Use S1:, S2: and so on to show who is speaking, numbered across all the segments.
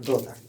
S1: 2008।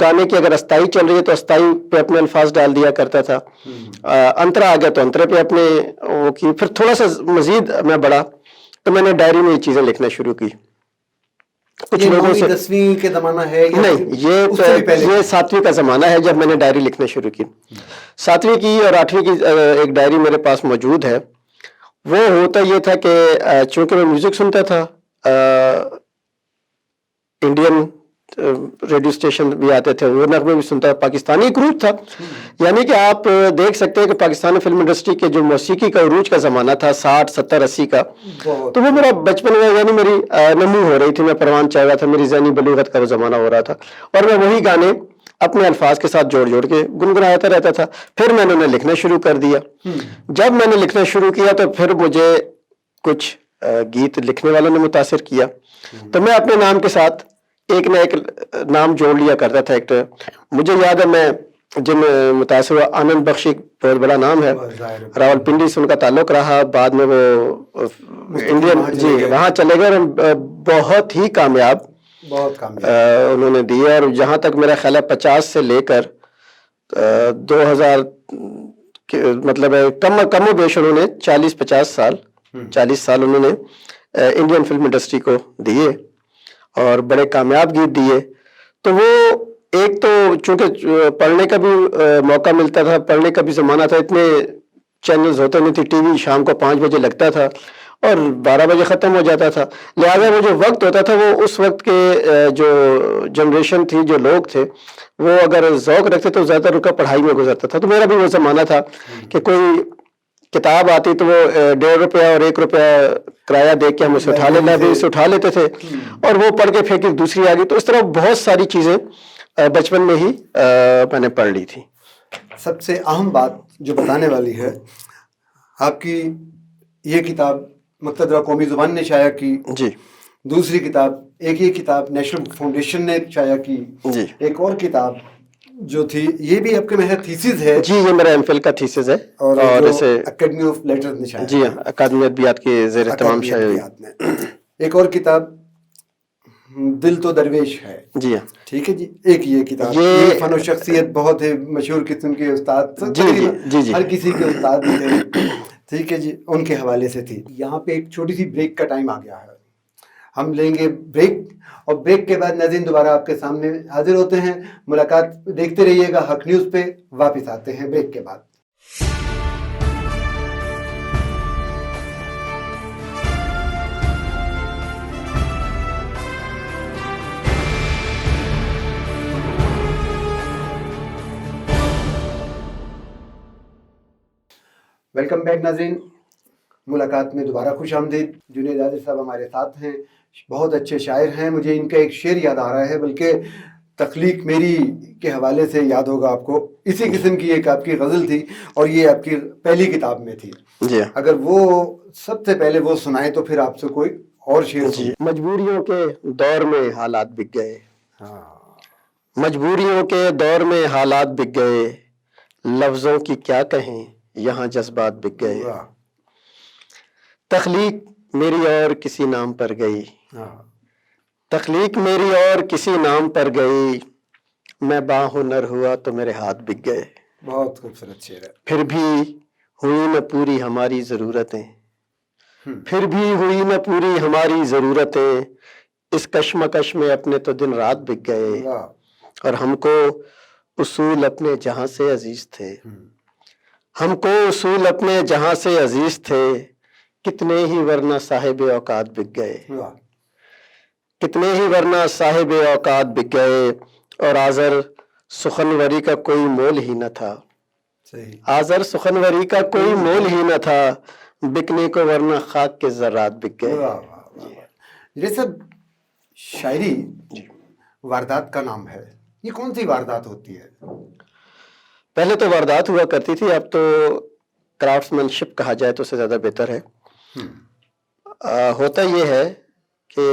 S2: گانے کی اگر استائی چل رہی ہے تو استائی پہ اپنے الفاظ ڈال دیا کرتا تھا، انترا آ گیا تو انترے پہ اپنے وہ کی. پھر تھوڑا سا مزید میں بڑھا تو میں نے ڈائری میں یہ چیزیں لکھنا شروع کی. کچھ لوگوں سے
S1: 10ویں کے زمانہ ہے یا
S2: نہیں،
S1: اس سے بھی پہلے؟
S2: یہ 7ویں کا زمانہ ہے جب میں نے ڈائری لکھنا شروع کی. 7ویں کی اور 8ویں کی ایک ڈائری میرے پاس موجود ہے. وہ ہوتا یہ تھا کہ چونکہ میں میوزک سنتا تھا، انڈین ریڈیو اسٹیشن بھی آتے تھے، وہ نغمے بھی سنتا، پاکستانی ایک عروج تھا. یعنی کہ آپ دیکھ سکتے ہیں کہ پاکستانی فلم انڈسٹری کے جو موسیقی کا عروج کا زمانہ تھا 60 70 80 کا، تو وہ میرا بچپن میں، یعنی میری نمو ہو رہی تھی، میں پروان چاہ رہا تھا، میری ذہنی بلوغت کا وہ زمانہ ہو رہا تھا، اور میں وہی گانے اپنے الفاظ کے ساتھ جوڑ جوڑ کے گنگناتا رہتا تھا. پھر میں نے انہیں لکھنا شروع کر دیا. جب میں نے لکھنا شروع کیا تو پھر مجھے کچھ گیت لکھنے والوں نے متاثر کیا، تو میں اپنے نام کے ساتھ ایک نہ ایک نام جوڑ لیا کرتا تھا. ایک مجھے یاد ہے، میں جن متاثر ہوا، آنند بخش ایک بہت بڑا نام ہے، راول پنڈی سے ان کا تعلق رہا، بعد میں وہ انڈین وہاں چلے گئے، اور بہت ہی کامیاب انہوں نے دیے. اور جہاں تک میرا خیال ہے 50 سے لے کر 2000 مطلب کم و بیش انہوں نے 40 سال انہوں نے انڈین فلم انڈسٹری کو دیے اور بڑے کامیاب گیت دیے. تو وہ ایک تو چونکہ پڑھنے کا بھی موقع ملتا تھا، پڑھنے کا بھی زمانہ تھا، اتنے چینلز ہوتے نہیں تھے، ٹی وی شام کو 5 بجے لگتا تھا اور 12 بجے ختم ہو جاتا تھا. لہٰذا وہ جو وقت ہوتا تھا، وہ اس وقت کے جو جنریشن تھی، جو لوگ تھے، وہ اگر ذوق رکھتے تو زیادہ تر ان کا پڑھائی میں گزرتا تھا. تو میرا بھی وہ زمانہ تھا کہ کوئی کتاب آتی تو وہ 1.5 روپیہ اور 1 روپیہ کرایہ دے کے ہم اسے اٹھا لیتے تھے، اور وہ پڑھ کے پھر ایک دوسری آ گئی. تو اس طرح بہت ساری چیزیں بچپن میں ہی میں نے پڑھ لی تھی.
S1: سب سے اہم بات جو بتانے والی ہے، آپ کی یہ کتاب مقتدرہ قومی زبان نے شائع کی،
S2: جی.
S1: دوسری کتاب، ایک یہ کتاب نیشنل فاؤنڈیشن نے شائع کی،
S2: جی.
S1: ایک اور کتاب جو تھی، یہ بھی آپ کے محض تھیسس ہے؟
S2: جی، یہ میرا ایم فل کا تھیسس ہے،
S1: اور
S2: اسے
S1: اکیڈمی آف لیٹرز نے شائع.
S2: جی ہاں، اکادمی ادبیات کے زیر اہتمام شائع ہوئی.
S1: ایک اور کتاب دل تو درویش ہے.
S2: جی ہاں.
S1: ٹھیک ہے جی. ایک یہ کتاب، یہ فن و شخصیت بہت ہے، مشہور قسم کے استاد،
S2: جی
S1: ہر کسی کے استاد تھے. ٹھیک ہے جی، ان کے حوالے سے تھی. یہاں پہ ایک چھوٹی سی بریک کا ٹائم آ گیا ہے، ہم لیں گے بریک، اور بریک کے بعد ناظرین دوبارہ آپ کے سامنے حاضر ہوتے ہیں. ملاقات دیکھتے رہیے گا حق نیوز پہ. واپس آتے ہیں بریک کے بعد. ویلکم بیک ناظرین، ملاقات میں دوبارہ خوش آمدید. جنید عادل صاحب ہمارے ساتھ ہیں، بہت اچھے شاعر ہیں. مجھے ان کا ایک شعر یاد آ رہا ہے، بلکہ تخلیق میری کے حوالے سے یاد ہوگا آپ کو. اسی قسم کی ایک آپ کی غزل تھی، اور یہ آپ کی پہلی کتاب میں تھی.
S2: جی.
S1: اگر وہ سب سے پہلے وہ سنائے تو پھر آپ سے کوئی اور شعر.
S2: جی. مجبوریوں کے دور میں حالات بک گئے. مجبوریوں کے دور میں حالات بک گئے، لفظوں کی کیا کہیں یہاں جذبات بک گئے. تخلیق میری اور کسی نام پر گئی، تخلیق میری اور کسی نام پر گئی، میں باہنر ہوا تو میرے ہاتھ بک گئے.
S1: بہت خوبصورت شعر ہے.
S2: پھر بھی ہوئی نہ پوری ہماری ضرورتیں، پھر بھی ہوئی نہ پوری ہماری ضرورتیں، اس کشمکش میں اپنے تو دن رات بک گئے. اور ہم کو اصول اپنے جہاں سے عزیز تھے، ہم کو اصول اپنے جہاں سے عزیز تھے، کتنے ہی ورنہ صاحب اوقات بک گئے. کتنے ہی ورنہ صاحب اوقات بک گئے. اور آزر سخنوری کا کوئی مول ہی نہ تھا، آزر سخنوری کا کوئی مول ہی نہ تھا، بکنے کو ورنہ خاک کے ذرات بک گئے.
S1: یہ سب شاعری واردات کا نام ہے. یہ کون سی واردات ہوتی ہے؟
S2: پہلے تو واردات ہوا کرتی تھی، اب تو کرافٹس مین شپ کہا جائے تو اس سے زیادہ بہتر ہے. ہوتا یہ ہے کہ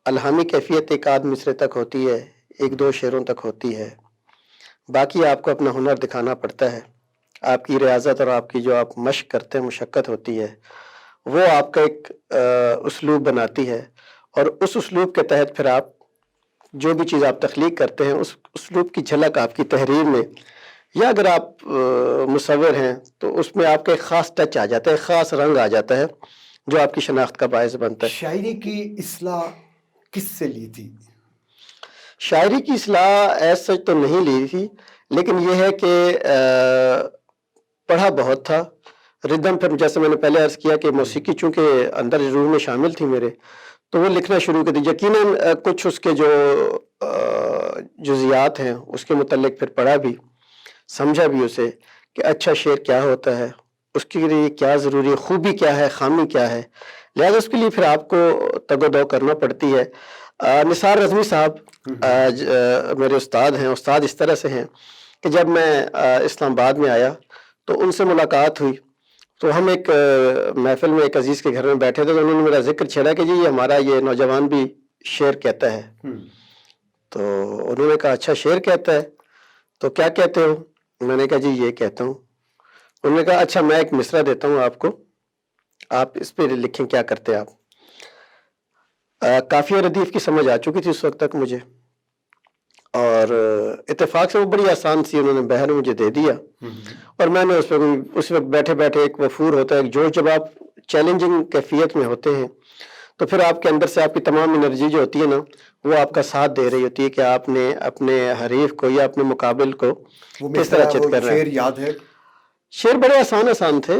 S2: الہامی کیفیت ایک آدھ مصرے تک ہوتی ہے، 1-2 شعروں تک ہوتی ہے، باقی آپ کو اپنا ہنر دکھانا پڑتا ہے. آپ کی ریاضت اور آپ کی جو آپ مشق کرتے ہیں، مشقت ہوتی ہے، وہ آپ کا ایک اسلوب بناتی ہے، اور اس اسلوب کے تحت پھر آپ جو بھی چیز آپ تخلیق کرتے ہیں اس اسلوب کی جھلک آپ کی تحریر میں، یا اگر آپ مصور ہیں تو اس میں آپ کا ایک خاص ٹچ آ جاتا ہے، ایک خاص رنگ آ جاتا ہے جو آپ کی شناخت کا باعث بنتا ہے۔
S1: شاعری کی اصلاح کس سے لی تھی؟
S2: شاعری کی اصلاح ایز سچ تو نہیں لی تھی، لیکن یہ ہے کہ پڑھا بہت تھا، ردم، پھر جیسے میں نے پہلے عرض کیا کہ موسیقی چونکہ اندر روح میں شامل تھی میرے، تو وہ لکھنا شروع کر دی۔ یقیناً کچھ اس کے جو جزیات ہیں اس کے متعلق پھر پڑھا بھی، سمجھا بھی اسے کہ اچھا شعر کیا ہوتا ہے، اس کے لیے کیا ضروری ہے، خوبی کیا ہے، خامی کیا ہے، لہذا اس کے لیے پھر آپ کو تگ و دو کرنا پڑتی ہے۔ نثار رضوی صاحب میرے استاد ہیں، استاد اس طرح سے ہیں کہ جب میں اسلام آباد میں آیا تو ان سے ملاقات ہوئی، تو ہم ایک محفل میں ایک عزیز کے گھر میں بیٹھے تھے، تو انہوں نے میرا ذکر چھیڑا کہ جی یہ ہمارا یہ نوجوان بھی شعر کہتا ہے۔ تو انہوں نے کہا اچھا شعر کہتا ہے تو کیا کہتے ہو؟ میں نے کہا جی یہ کہتا ہوں۔ انہوں نے کہا اچھا میں ایک مصرع دیتا ہوں آپ کو، آپ اس پہ لکھیں کیا کرتے آپ۔ قافیہ ردیف کی سمجھ آ چکی تھی اس وقت تک مجھے، اور اتفاق سے وہ بڑی آسان سی انہوں نے بہر مجھے دے دیا، اور میں نے اس وقت بیٹھے بیٹھے ایک وفور ہوتا ہے، ایک جوش، جب آپ چیلنجنگ کیفیت میں ہوتے ہیں تو پھر آپ کے اندر سے آپ کی تمام انرجی جو ہوتی ہے نا وہ آپ کا ساتھ دے رہی ہوتی ہے کہ آپ نے اپنے حریف کو یا اپنے مقابل کو کس طرح چت کرنا ہے۔
S1: شعر یاد ہے؟
S2: شعر بڑے آسان تھے،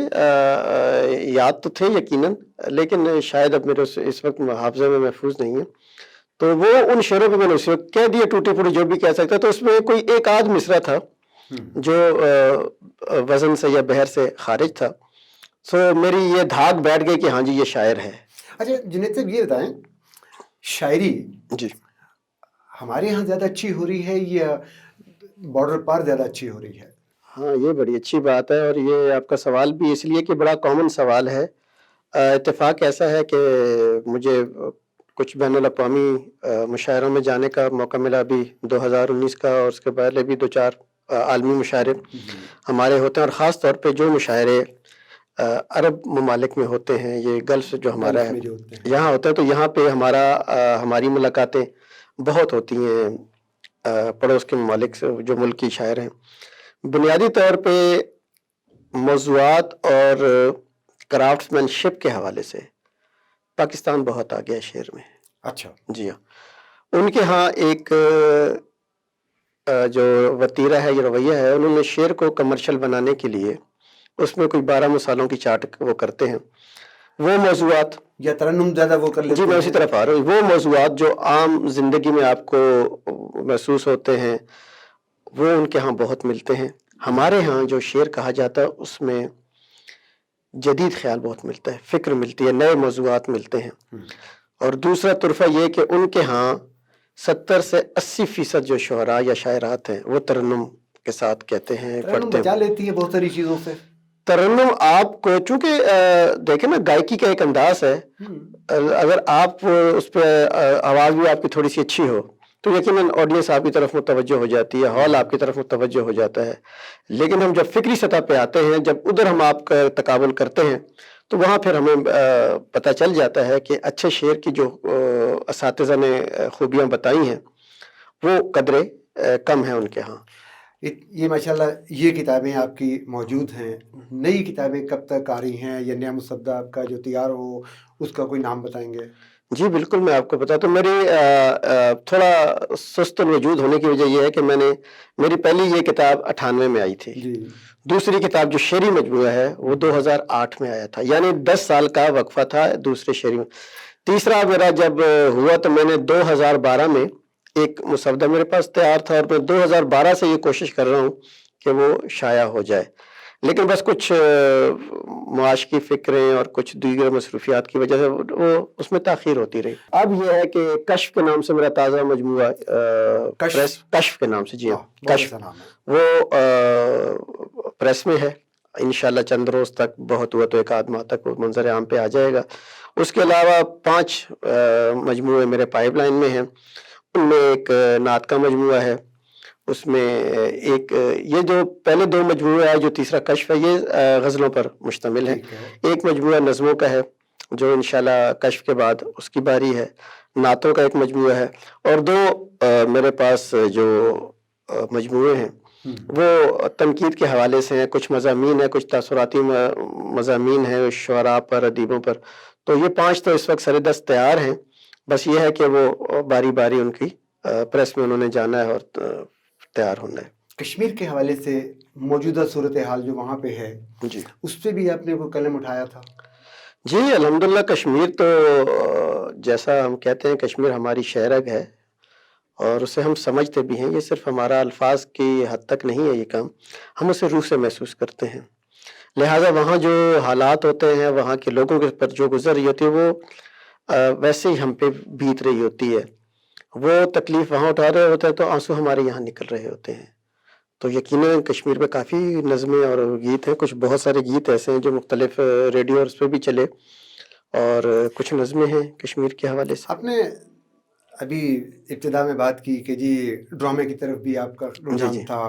S2: یاد تو تھے یقیناً، لیکن شاید اب میرے اس وقت حافظے میں محفوظ نہیں ہے، تو وہ ان شعروں پہ میں نے اس وقت کہہ دیے ٹوٹے پھوٹے جو بھی کہہ سکتا، تو اس میں کوئی ایک آدھ مصرع تھا جو وزن سے یا بحر سے خارج تھا، سو میری یہ دھاگ بیٹھ گئی کہ ہاں جی یہ شاعر ہے۔
S1: اچھا جنید صاحب یہ بتائیں، شاعری
S2: جی
S1: ہمارے یہاں زیادہ اچھی ہو رہی ہے یا بارڈر پار زیادہ اچھی ہو رہی ہے؟
S2: ہاں یہ بڑی اچھی بات ہے، اور یہ آپ کا سوال بھی اس لیے کہ بڑا کامن سوال ہے۔ اتفاق ایسا ہے کہ مجھے کچھ بین الاقوامی مشاعروں میں جانے کا موقع ملا، ابھی 2019 کا، اور اس کے پہلے بھی 2-4 عالمی مشاعرے ہمارے ہوتے ہیں، اور خاص طور پہ جو مشاعرے عرب ممالک میں ہوتے ہیں، یہ گلف جو ہمارا ہے یہاں ہوتا ہے، تو یہاں پہ ہماری ملاقاتیں بہت ہوتی ہیں پڑوس کے ممالک سے، جو ملک کی شاعر ہیں۔ بنیادی طور پہ موضوعات اور کرافٹس مین شپ کے حوالے سے پاکستان بہت آگے ہے شعر میں۔
S1: اچھا
S2: جی ہاں، ان کے ہاں ایک جو وتیرہ ہے یا رویہ ہے، انہوں نے شعر کو کمرشل بنانے کے لیے اس میں کوئی 12 مثالوں کی چارٹ وہ کرتے ہیں، وہ موضوعات
S1: یا ترنم زیادہ وہ کر لیتے
S2: جی میں اسی طرف آ رہا ہوں، وہ موضوعات جو عام زندگی میں آپ کو محسوس ہوتے ہیں وہ ان کے ہاں بہت ملتے ہیں۔ ہمارے ہاں جو شعر کہا جاتا ہے اس میں جدید خیال بہت ملتا ہے، فکر ملتی ہے، نئے موضوعات ملتے ہیں، اور دوسرا طرفہ یہ کہ ان کے ہاں 70 سے 80% جو شعراء یا شاعرات ہیں وہ ترنم کے ساتھ کہتے ہیں، پڑھتے ہیں،
S1: بچا لیتی ہے بہت ساری چیزوں سے۔
S2: ترنم آپ کو چونکہ دیکھیں نا گائکی کا ایک انداز ہے، اگر آپ اس پہ آواز بھی آپ کی تھوڑی سی اچھی ہو تو یقیناً آڈینس آپ کی طرف متوجہ ہو جاتی ہے، ہال آپ کی طرف متوجہ ہو جاتا ہے، لیکن ہم جب فکری سطح پہ آتے ہیں، جب ادھر ہم آپ کا تقابل کرتے ہیں تو وہاں پھر ہمیں پتہ چل جاتا ہے کہ اچھے شعر کی جو اساتذہ نے خوبیاں بتائی ہیں وہ قدرے کم ہیں ان کے ہاں۔
S1: یہ ماشاءاللہ یہ کتابیں آپ کی موجود ہیں، نئی کتابیں کب تک آ رہی ہیں، یا نیا مصدر آپ کا جو تیار ہو اس کا کوئی نام بتائیں گے؟
S2: جی بالکل، میں آپ کو بتاتا ہوں، میری تھوڑا سست الوجود ہونے کی وجہ یہ ہے کہ میری پہلی یہ کتاب 98 میں آئی تھی، دوسری کتاب جو شعری مجموعہ ہے وہ 2008 میں آیا تھا، یعنی 10 سال کا وقفہ تھا دوسرے شعری میں۔ تیسرا میرا جب ہوا تو میں نے 2012 میں ایک مسودہ میرے پاس تیار تھا، اور میں 2012 سے یہ کوشش کر رہا ہوں کہ وہ شائع ہو جائے، لیکن بس کچھ معاش کی فکریں اور کچھ دیگر مصروفیات کی وجہ سے وہ اس میں تاخیر ہوتی رہی۔ اب یہ ہے کہ کشف کے نام سے میرا تازہ مجموعہ، کشف کے نام سے، جی ہاں کشف، وہ پریس میں ہے، انشاءاللہ چند روز تک، بہت ہوا تو 1 ماہ تک وہ منظر عام پہ آ جائے گا۔ اس کے علاوہ 5 مجموعے میرے پائپ لائن میں ہیں، ان میں ایک نعت کا مجموعہ ہے، اس میں ایک یہ جو پہلے 2 مجموعے ہیں، جو تیسرا کشف ہے یہ غزلوں پر مشتمل ہے، ایک مجموعہ نظموں کا ہے جو انشاءاللہ کشف کے بعد اس کی باری ہے، نعتوں کا ایک مجموعہ ہے، اور 2 میرے پاس جو مجموعے ہیں وہ تنقید کے حوالے سے ہیں، کچھ مضامین ہیں، کچھ تاثراتی مضامین ہیں شعراء پر، ادیبوں پر. تو یہ 5 تو اس وقت سر دست تیار ہیں، بس یہ ہے کہ وہ باری باری ان کی پریس میں انہوں نے جانا ہے اور تیار ہونا ہے.
S1: کشمیر کے حوالے سے موجودہ صورتحال جو وہاں پہ ہے
S2: جی
S1: اس پہ بھی آپ نے کوئی قلم اٹھایا تھا؟
S2: جی الحمدللہ. کشمیر تو جیسا ہم کہتے ہیں کشمیر ہماری شہرگ ہے اور اسے ہم سمجھتے بھی ہیں. یہ صرف ہمارا الفاظ کی حد تک نہیں ہے یہ کام، ہم اسے روح سے محسوس کرتے ہیں. لہٰذا وہاں جو حالات ہوتے ہیں، وہاں کے لوگوں کے پر جو گزر رہی ہوتی ہے وہ ویسے ہی ہم پہ بیت رہی ہوتی ہے. وہ تکلیف وہاں اٹھا رہے ہوتے ہیں تو آنسو ہمارے یہاں نکل رہے ہوتے ہیں. تو یقیناً کشمیر میں کافی نظمیں اور گیت ہیں. کچھ بہت سارے گیت ایسے ہیں جو مختلف ریڈیو اور اس پہ بھی چلے، اور کچھ نظمیں ہیں کشمیر کے حوالے سے.
S1: آپ نے ابھی ابتدا میں بات کی کہ جی ڈرامے کی طرف بھی آپ کا رجحان
S2: جی
S1: تھا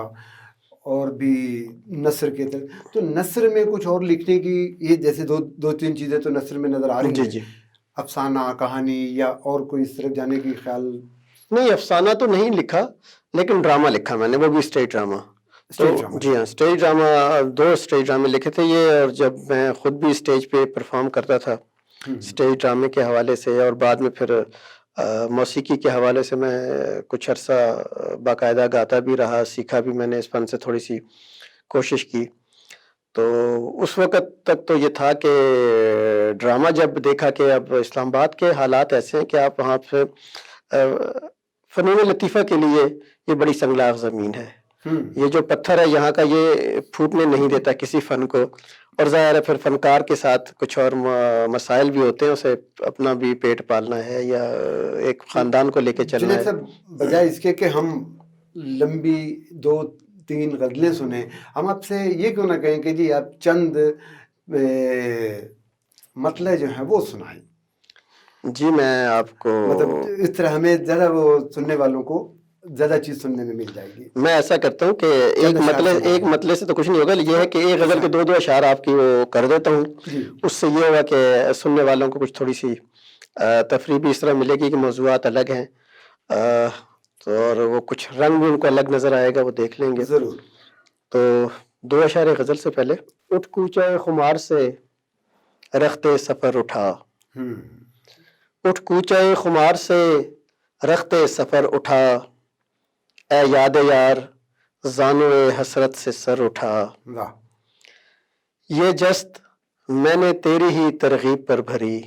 S1: اور بھی نثر کی طرف. تو نثر میں کچھ اور لکھنے کی یہ جیسے دو تین چیزیں تو نثر میں نظر آ رہی ہیں،
S2: جی
S1: افسانہ، کہانی یا اور کوئی اس طرف جانے کی خیال؟
S2: نہیں، افسانہ تو نہیں لکھا لیکن ڈرامہ لکھا میں نے، وہ بھی اسٹیج ڈرامہ.
S1: Stage drama?
S2: جی ہاں، اسٹیج ڈرامہ 2 اسٹیج ڈرامے لکھے تھے یہ. اور جب میں خود بھی اسٹیج پہ پرفارم کرتا تھا اسٹیج ڈرامے کے حوالے سے، اور بعد میں پھر موسیقی کے حوالے سے میں کچھ عرصہ باقاعدہ گاتا بھی رہا، سیکھا بھی میں نے اس فن سے تھوڑی سی کوشش کی. تو اس وقت تک تو یہ تھا کہ ڈرامہ جب دیکھا کہ اب اسلام آباد کے حالات ایسے ہیں کہ آپ وہاں پہ فنون لطیفہ کے لیے یہ بڑی سنگلاخ زمین ہے. یہ جو پتھر ہے یہاں کا یہ پھوٹنے نہیں دیتا کسی فن کو، اور ظاہر ہے پھر فنکار کے ساتھ کچھ اور مسائل بھی ہوتے ہیں، اسے اپنا بھی پیٹ پالنا ہے یا ایک خاندان کو لے کے چلنا
S1: جنید
S2: ہے.
S1: صاحب، بجائے اس کے کہ ہم لمبی 2-3 غزلیں سنیں، ہم آپ سے یہ کیوں نہ کہیں کہ جی آپ چند مطلع جو ہیں وہ سنائیں.
S2: جی میں آپ کو
S1: مطلب اس طرح ہمیں زیادہ وہ سننے والوں کو زیادہ چیز سننے میں مل جائے گی.
S2: میں ایسا کرتا ہوں کہ ایک مطلع سے تو کچھ نہیں ہوگا. یہ ہے کہ ایک غزل کے 2 اشعار آپ کی وہ کر دیتا ہوں. اس سے یہ ہوگا کہ سننے والوں کو کچھ تھوڑی سی تفریح بھی اس طرح ملے گی کہ موضوعات الگ ہیں، اور وہ کچھ رنگ بھی ان کو الگ نظر آئے گا، وہ دیکھ لیں گے.
S1: ضرور.
S2: تو 2 اشعار غزل سے پہلے: اٹھ کوچہ خمار سے رخت سفر اٹھا، اٹھ کوچہ خمار سے رخت سفر اٹھا، اے یاد یار زانو حسرت سے سر اٹھا.
S1: واہ.
S2: یہ جست میں نے تیری ہی ترغیب پر بھری،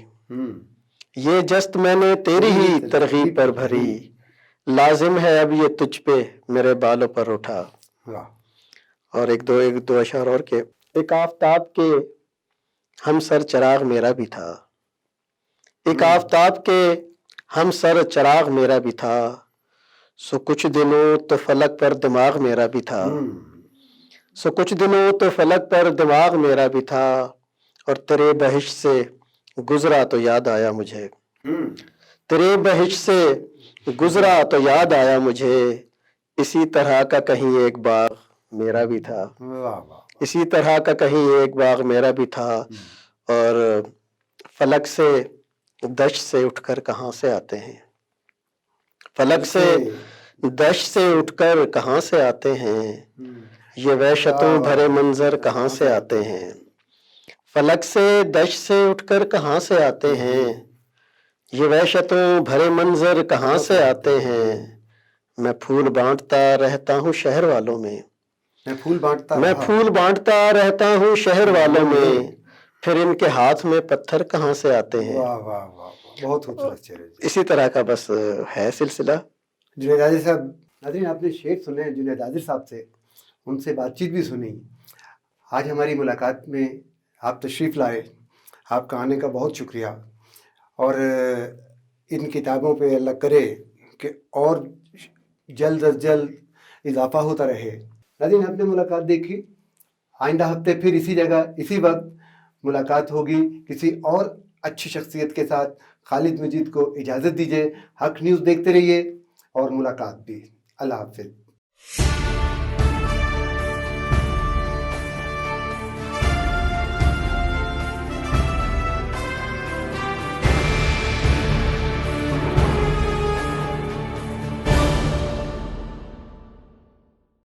S2: یہ جست میں نے تیری ہی ترغیب پر بھری، لازم ہے اب یہ تجھ پہ میرے بالوں پر اٹھا.
S1: واہ.
S2: اور ایک دو اشعار اور کے: ایک آفتاب کے ہم سر چراغ میرا بھی تھا، ایک آفتاب کے ہم سر چراغ میرا بھی تھا، سو کچھ دنوں تو فلک پر دماغ میرا بھی تھا، سو کچھ دنوں تو فلک پر دماغ میرا بھی تھا، اور تیرے بہشت سے گزرا تو یاد آیا مجھے، تیرے بہشت سے گزرا تو یاد آیا مجھے، اسی طرح کا کہیں ایک باغ میرا بھی تھا، اسی طرح کا کہیں ایک باغ میرا بھی تھا. اور فلک سے دشت سے اٹھ کر کہاں سے آتے ہیں، فلک سے دشت سے اٹھ کر کہاں سے آتے ہیں، یہ وحشتوں بھرے منظر کہاں سے آتے ہیں، فلک سے دشت سے اٹھ کر کہاں سے آتے ہیں، یہ وحشتوں بھرے منظر کہاں سے آتے ہیں. میں پھول بانٹتا رہتا ہوں شہر والوں میں،
S1: میں پھول
S2: بانٹتا رہتا ہوں شہر والوں میں، پھر ان کے ہاتھ میں پتھر کہاں سے آتے ہیں.
S1: واہ واہ واہ، بہت خوبصورت شعر ہے.
S2: اسی طرح کا بس ہے سلسلہ.
S1: جنید عاذر صاحب، ناظرین آپ نے شعر سنے جنید عاذر صاحب سے، ان سے بات چیت بھی سنی. آج ہماری ملاقات میں آپ تشریف لائے، آپ کا آنے کا بہت شکریہ. اور ان کتابوں پہ اللہ کرے کہ اور جلد از جلد اضافہ ہوتا رہے. ناظرین آپ نے ملاقات دیکھی، آئندہ ہفتے پھر اسی جگہ اسی وقت ملاقات ہوگی کسی اور اچھی شخصیت کے ساتھ. خالد مجید کو اجازت دیجیے. حق نیوز دیکھتے رہیے اور ملاقات بھی. اللہ حافظ.